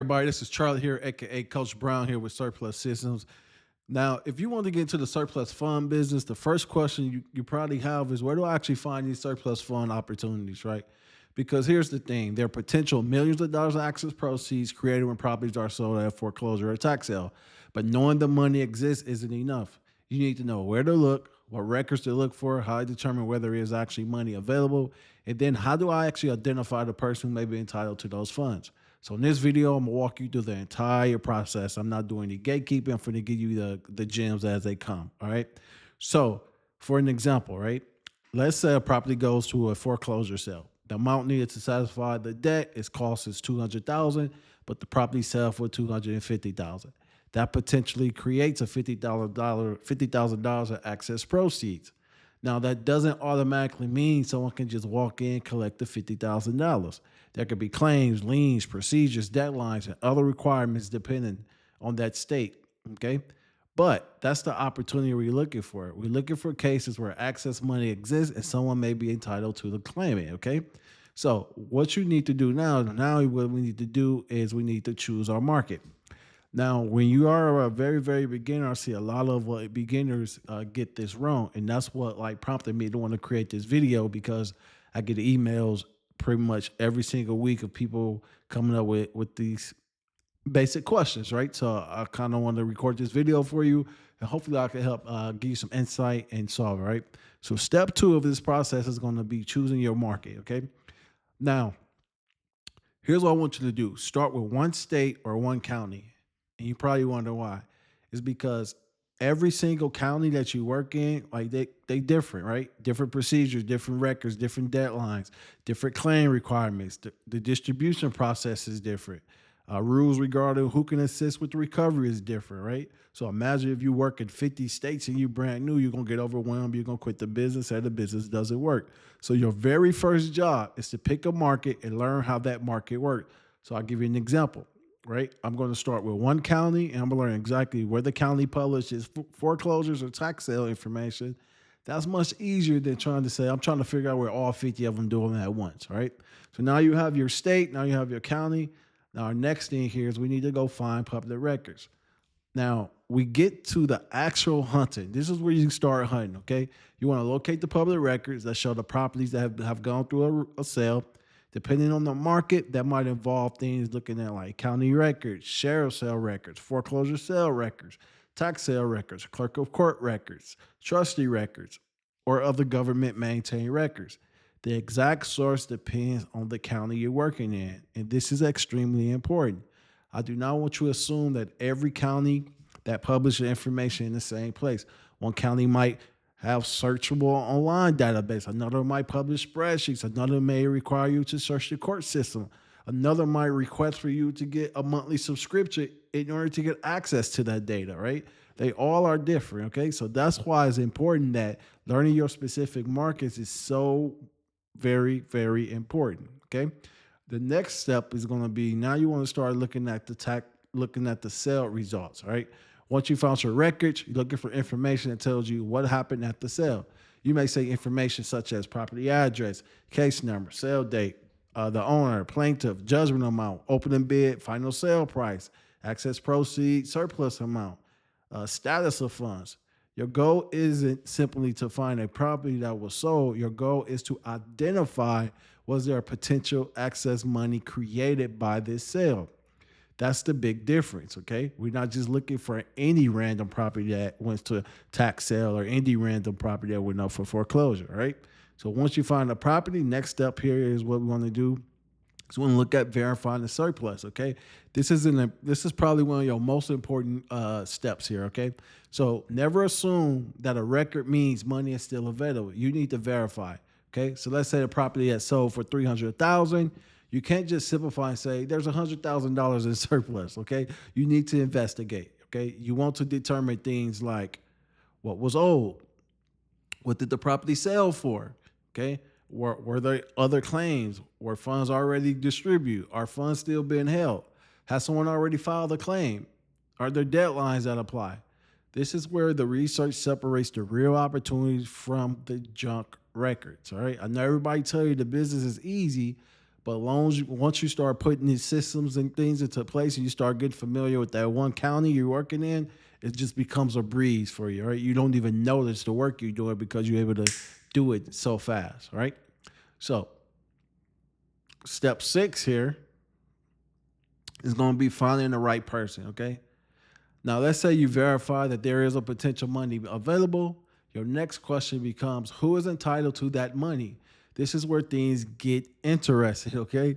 Everybody, this is Charlie here, aka Coach Brown here with Surplus Systems. Now, if you want to get into the surplus fund business, the first question you probably have is where do I actually find these surplus fund opportunities, right? Because here's the thing, there are potential millions of dollars of access proceeds created when properties are sold at foreclosure or tax sale. But knowing the money exists isn't enough. You need to know where to look, what records to look for, how I determine whether there is actually money available, and then how do I actually identify the person who may be entitled to those funds. So in this video, I'm gonna walk you through the entire process. I'm not doing any gatekeeping. I'm going to give you the gems as they come. All right. So for an example, right? Let's say a property goes to a foreclosure sale. The amount needed to satisfy the debt is cost is 200,000, but the property sell for 250,000. That potentially creates a $50,000 of excess proceeds. Now, that doesn't automatically mean someone can just walk in and collect the $50,000. There could be claims, liens, procedures, deadlines, and other requirements depending on that state. Okay. But that's the opportunity we're looking for. We're looking for cases where access money exists and someone may be entitled to the claimant. Okay. So, what you need to do now, what we need to do is we need to choose our market. Now, when you are a very, very beginner, I see a lot of beginners get this wrong, and that's what like prompted me to want to create this video because I get emails pretty much every single week of people coming up with these basic questions, right? So I kind of want to record this video for you, and hopefully I can help give you some insight and solve it, right? So step two of this process is going to be choosing your market. Okay, now here's what I want you to do: start with one state or one county. And you probably wonder why. It's because every single county that you work in, like they different, right? Different procedures, different records, different deadlines, different claim requirements. The distribution process is different. Rules regarding who can assist with the recovery is different, right? So imagine if you work in 50 states and you brand new, you're gonna get overwhelmed, you're gonna quit the business, and the business doesn't work. So your very first job is to pick a market and learn how that market works. So I'll give you an example, right? I'm going to start with one county and I'm going to learn exactly where the county publishes foreclosures or tax sale information. That's much easier than trying to say, I'm trying to figure out where all 50 of them do them at once, right? So now you have your state, now you have your county. Now our next thing here is we need to go find public records. Now we get to the actual hunting. This is where you start hunting, okay? You want to locate the public records that show the properties that have gone through a sale. Depending on the market, that might involve things looking at like county records, sheriff sale records, foreclosure sale records, tax sale records, clerk of court records, trustee records, or other government maintained records. The exact source depends on the county you're working in, and this is extremely important. I do not want you to assume that every county that publishes information in the same place. One county might have searchable online database. Another might publish spreadsheets. Another may require you to search the court system. Another might request for you to get a monthly subscription in order to get access to that data, right? They all are different, okay? So that's why it's important that learning your specific markets is so very, very important, okay? The next step is going to be now you want to start looking at the sale results, right? Once you found your records, you're looking for information that tells you what happened at the sale. You may say information such as property address, case number, sale date, the owner, plaintiff, judgment amount, opening bid, final sale price, access proceeds, surplus amount, status of funds. Your goal isn't simply to find a property that was sold. Your goal is to identify was there a potential excess money created by this sale. That's the big difference, okay? We're not just looking for any random property that went to tax sale or any random property that went up for foreclosure, right? So once you find a property, next step here is what we want to do. So we want to look at verifying the surplus, okay? This is probably one of your most important steps here, okay? So never assume that a record means money is still available. You need to verify, okay? So let's say the property has sold for $300,000. You can't just simplify and say there's $100,000 in surplus, okay? You need to investigate, okay? You want to determine things like what was owed, what did the property sell for, okay? Were there other claims? Were funds already distributed? Are funds still being held? Has someone already filed a claim? Are there deadlines that apply? This is where the research separates the real opportunities from the junk records, all right? I know everybody tell you the business is easy, But once you start putting these systems and things into place and you start getting familiar with that one county you're working in, it just becomes a breeze for you, right? You don't even notice the work you're doing because you're able to do it so fast, right? So, step 6 here is going to be finding the right person, okay? Now, let's say you verify that there is a potential money available. Your next question becomes who is entitled to that money? This is where things get interesting, okay?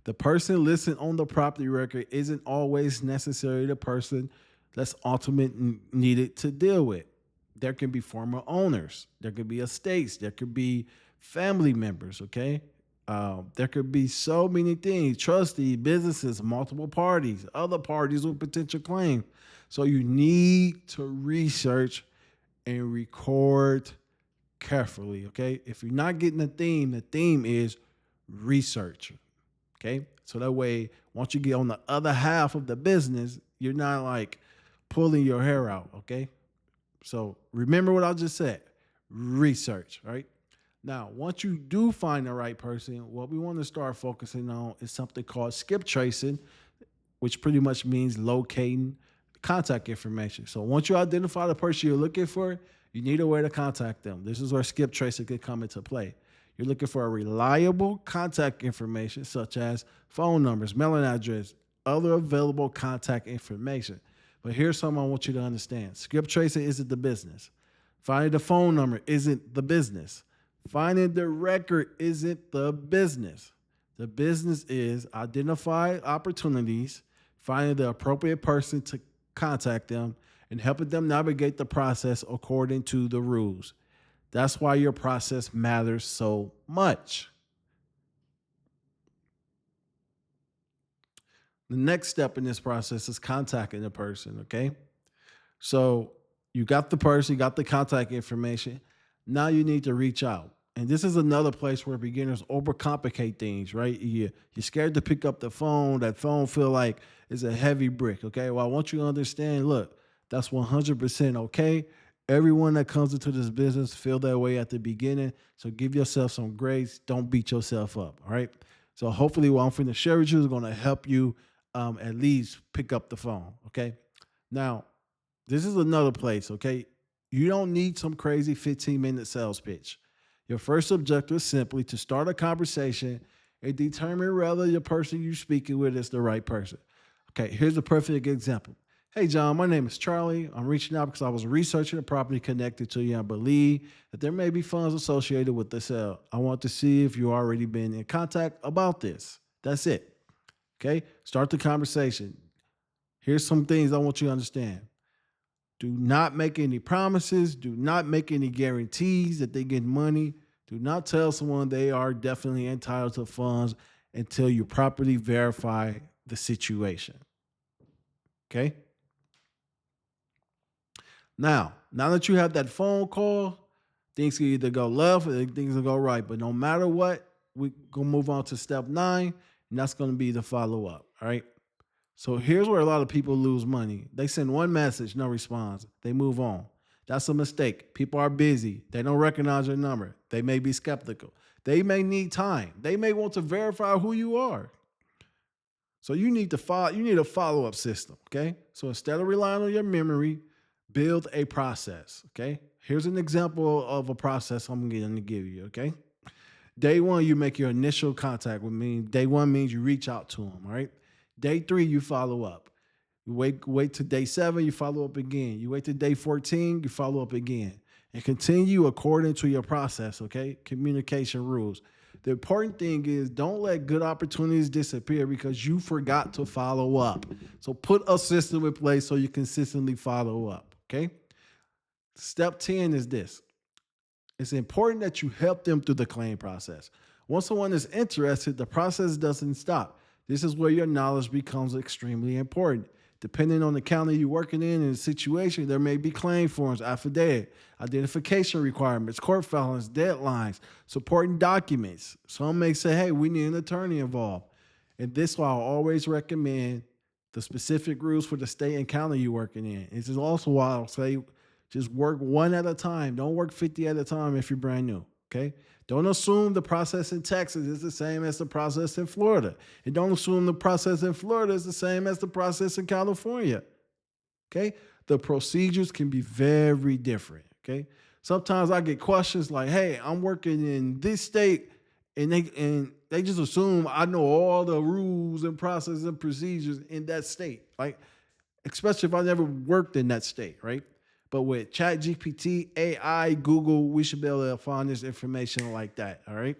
The person listed on the property record isn't always necessarily the person that's ultimately needed to deal with. There can be former owners, there could be estates, there could be family members, okay? There could be so many things, trustee, businesses, multiple parties, other parties with potential claim. So you need to research and record carefully, okay? If you're not getting the theme is research, okay? So that way, once you get on the other half of the business, you're not like pulling your hair out, okay? So remember what I just said, research, right? Now, once you do find the right person, what we want to start focusing on is something called skip tracing, which pretty much means locating contact information. So once you identify the person you're looking for, you need a way to contact them. This is where skip tracing could come into play. You're looking for a reliable contact information such as phone numbers, mailing address, other available contact information. But here's something I want you to understand. Skip tracing isn't the business. Finding the phone number isn't the business. Finding the record isn't the business. The business is identifying opportunities, finding the appropriate person to contact them, and helping them navigate the process according to the rules. That's why your process matters so much. The next step in this process is contacting the person, okay? So you got the person, you got the contact information. Now you need to reach out. And this is another place where beginners overcomplicate things, right? You're scared to pick up the phone. That phone feel like it's a heavy brick, okay? Well, I want you to understand, look, that's 100% okay. Everyone that comes into this business feel that way at the beginning. So give yourself some grace. Don't beat yourself up, all right? So hopefully what I'm going to share with you is going to help you at least pick up the phone, okay? Now, this is another place, okay? You don't need some crazy 15-minute sales pitch. Your first objective is simply to start a conversation and determine whether the person you're speaking with is the right person. Okay, here's a perfect example. Hey, John, my name is Charlie. I'm reaching out because I was researching a property connected to you. I believe that there may be funds associated with the sale. I want to see if you've already been in contact about this. That's it. Okay, start the conversation. Here's some things I want you to understand. Do not make any promises. Do not make any guarantees that they get money. Do not tell someone they are definitely entitled to funds until you properly verify the situation. Okay? Now that you have that phone call, things can either go left or things can go right. But no matter what, we're going to move on to step 9, and that's going to be the follow up. All right? So here's where a lot of people lose money. They send one message, no response. They move on. That's a mistake. People are busy. They don't recognize your number. They may be skeptical. They may need time. They may want to verify who you are. So you need to follow. You need a follow-up system. Okay. So instead of relying on your memory, build a process. Okay. Here's an example of a process I'm going to give you. Okay. Day 1, you make your initial contact with me. Day 1 means you reach out to them. All right. Day 3, you follow up. You wait to day 7, you follow up again. You wait to day 14, you follow up again. And continue according to your process, okay? Communication rules. The important thing is don't let good opportunities disappear because you forgot to follow up. So put a system in place so you consistently follow up, okay? Step 10 is this. It's important that you help them through the claim process. Once someone is interested, the process doesn't stop. This is where your knowledge becomes extremely important. Depending on the county you're working in and the situation, there may be claim forms, affidavit, identification requirements, court filings, deadlines, supporting documents. Some may say, hey, we need an attorney involved. And this is why I always recommend the specific rules for the state and county you're working in. This is also why I'll say just work one at a time. Don't work 50 at a time if you're brand new. Okay. Don't assume the process in Texas is the same as the process in Florida. And don't assume the process in Florida is the same as the process in California. Okay. The procedures can be very different. Okay. Sometimes I get questions like, hey, I'm working in this state, and they just assume I know all the rules and processes and procedures in that state. Like, especially if I never worked in that state, right? But with Chat GPT, AI, Google, we should be able to find this information like that. All right.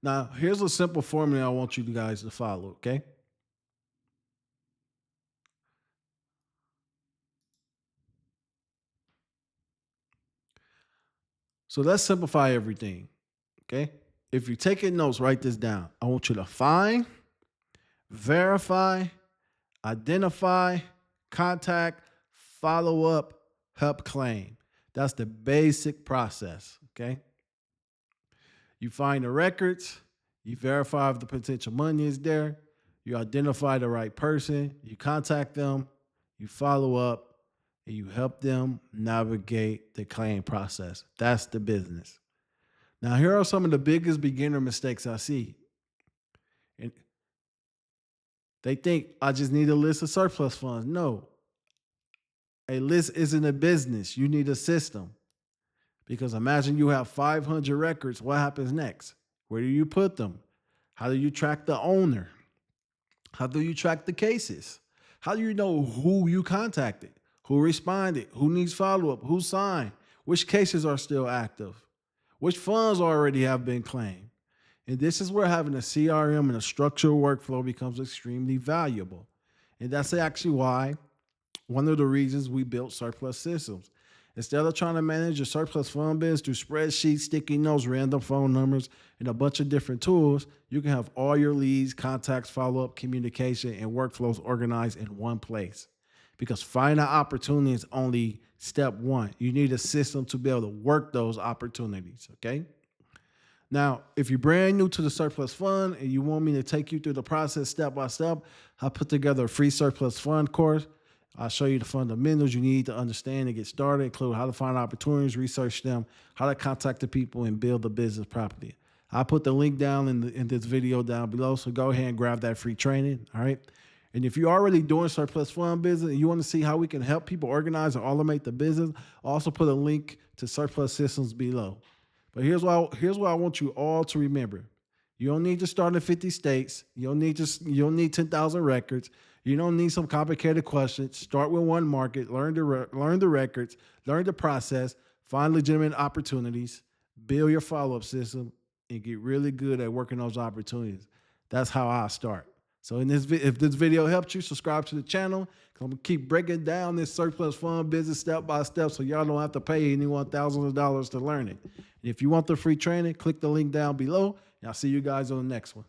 Now, here's a simple formula I want you guys to follow. Okay. So let's simplify everything. Okay. If you're taking notes, write this down. I want you to find, verify, identify, contact, follow up, help claim. That's the basic process. Okay. You find the records, you verify if the potential money is there, you identify the right person, you contact them, you follow up, and you help them navigate the claim process. That's the business. Now, here are some of the biggest beginner mistakes I see. And they think I just need a list of surplus funds. No, a list isn't a business. You need a system. Because imagine you have 500 records. What happens next? Where do you put them? How do you track the owner? How do you track the cases? How do you know who you contacted, who responded, who needs follow up, who signed, which cases are still active, which funds already have been claimed? And this is where having a CRM and a structured workflow becomes extremely valuable. And that's actually why one of the reasons we built surplus systems. Instead of trying to manage your surplus fund business through spreadsheets, sticky notes, random phone numbers, and a bunch of different tools, you can have all your leads, contacts, follow-up, communication, and workflows organized in one place. Because finding opportunity is only step one. You need a system to be able to work those opportunities, okay? Now, if you're brand new to the surplus fund and you want me to take you through the process step by step, I put together a free surplus fund course. I'll show you the fundamentals you need to understand and get started, include how to find opportunities, research them, how to contact the people, and build the business properly. I'll put the link down in this video down below, so go ahead and grab that free training, all right? And if you're already doing surplus fund business and you want to see how we can help people organize and automate the business, I'll also put a link to surplus systems below. But here's what I want you all to remember. You don't need to start in 50 states. You don't need 10,000 records. You don't need some complicated questions. Start with one market, learn the records, learn the process, find legitimate opportunities, build your follow-up system, and get really good at working those opportunities. That's how I start. So if this video helped you, subscribe to the channel. I'm gonna keep breaking down this surplus fund business step by step, so y'all don't have to pay anyone thousands of dollars to learn it. And if you want the free training, click the link down below, and I'll see you guys on the next one.